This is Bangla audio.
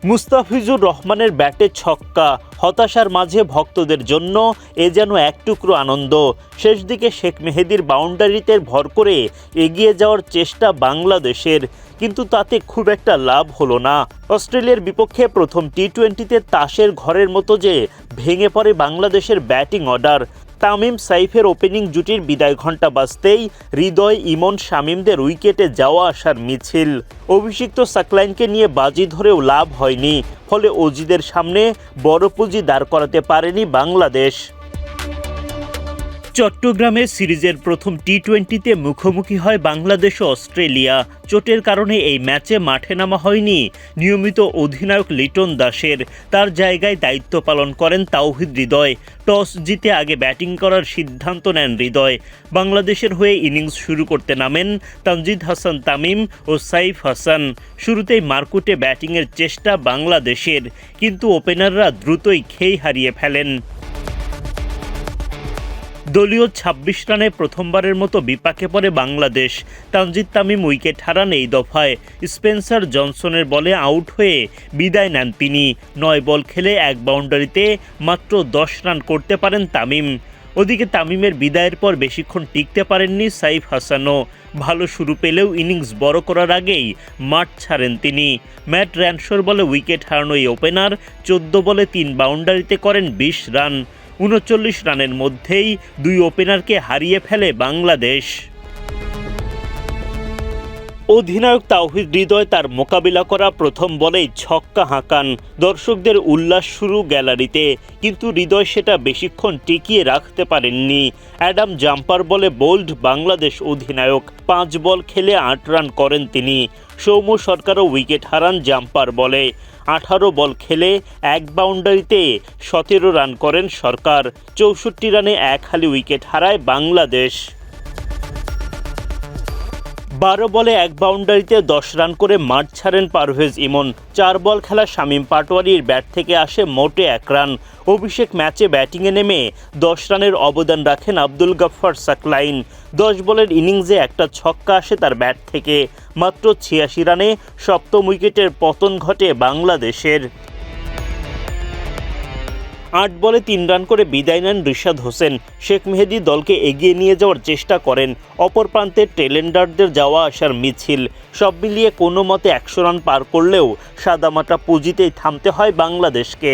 মুস্তাফিজুর রহমানের ব্যাটে ছক্কা, হতাশার মাঝে ভক্তদের জন্য এ যেন এক টুকরো আনন্দ। শেষ দিকে শেখ মেহেদীর বাউন্ডারিতে ভর করে এগিয়ে যাওয়ার চেষ্টা বাংলাদেশের, কিন্তু তাতে খুব একটা লাভ হলো না। অস্ট্রেলিয়ার বিপক্ষে প্রথম টি-20তে তাসের ঘরের মতো যে ভেঙে পড়ে বাংলাদেশের ব্যাটিং অর্ডার। তামিম সাইফের ওপেনিং জুটির বিদায় ঘণ্টা বাজতেই হৃদয়, ইমন, শামীমদের উইকেটে যাওয়া আসার মিছিল। অভিষিক্ত সাকলাইনকে নিয়ে বাজি ধরেও লাভ হয়নি, ফলে অজিদের সামনে বড় পুঁজি দাঁড় করাতে পারেনি বাংলাদেশ। চট্টগ্রামে সিরিজের প্রথম টি-20তে মুখোমুখি হয় বাংলাদেশ ও অস্ট্রেলিয়া। চোটের কারণে এই ম্যাচে মাঠে নামা হয়নি নিয়মিত অধিনায়ক লিটন দাসের। তার জায়গায় দায়িত্ব পালন করেন তাওহিদ হৃদয়। টস জিতে আগে ব্যাটিং করার সিদ্ধান্ত নেন হৃদয়। বাংলাদেশের হয়ে ইনিংস শুরু করতে নামেন তানজিদ হাসান তামিম ও সাইফ হাসান। শুরুতেই মারকুটে ব্যাটিংয়ের চেষ্টা বাংলাদেশের, কিন্তু ওপেনাররা দ্রুতই খেই হারিয়ে ফেলেন। দলীয় ২৬ রানে প্রথমবারের মতো বিপাকে পড়ে বাংলাদেশ। তানজিদ তামিম উইকেট হারান এই দফায়। স্পেন্সার জনসনের বলে আউট হয়ে বিদায় নেন তিনি। ৯ বল খেলে ১ বাউন্ডারিতে মাত্র ১০ রান করতে পারেন তামিম। ওদিকে তামিমের বিদায়ের পর বেশিক্ষণ টিকতে পারেননি সাইফ হাসানও। ভালো শুরু পেলেও ইনিংস বড় করার আগেই মাঠ ছাড়েন তিনি। ম্যাট র্যানশোর বলে উইকেট হারানো এই ওপেনার ১৪ বলে ৩ বাউন্ডারিতে করেন ২০ রান। ৩৯ রানের মধ্যেই দুই ওপেনারকে হারিয়ে ফেলে বাংলাদেশ। অধিনায়ক তাওহিদ হৃদয় তার মোকাবিলা করা প্রথম বলেই ছক্কা হাঁকান। দর্শকদের উল্লাস শুরু গ্যালারিতে, কিন্তু হৃদয় সেটা বেশিক্ষণ টিকিয়ে রাখতে পারেননি। অ্যাডাম জাম্পার বলে বোল্ড বাংলাদেশ অধিনায়ক। ৫ বল খেলে ৮ রান করেন তিনি। সৌম্য সরকারও উইকেট হারান জাম্পার বলে। ১৮ বল খেলে ১ বাউন্ডারিতে ১৭ রান করেন সরকার। ৬৪ রানে ১ হালি উইকেট হারায় বাংলাদেশ। ১২ বলে ১ বাউন্ডারিতে ১০ রান করে মাঠ ছাড়েন পারভেজ ইমন। ৪ বল খেলা শামীম পাটোয়ারির ব্যাট থেকে আসে মোটে ১ রান। অভিষেক ম্যাচে ব্যাটিংয়ে নেমে ১০ রানের অবদান রাখেন আব্দুল গাফফার সাকলাইন। ১০ বলের ইনিংসে একটা ছক্কা আসে তার ব্যাট থেকে। মাত্র ৮৬ রানে সপ্তম উইকেটের পতন ঘটে বাংলাদেশের। ৮ বলে ৩ রান করে বিদায় নেন রিশাদ হোসেন। শেখ মেহেদী দলকে এগিয়ে নিয়ে যাওয়ার চেষ্টা করেন। অপর প্রান্তে টেলেন্ডারদের যাওয়া আসার মিছিল। সব মিলিয়ে কোনো মতে ১০০ রান পার করলেও সাদামাটা পুঁজিতেই থামতে হয় বাংলাদেশকে।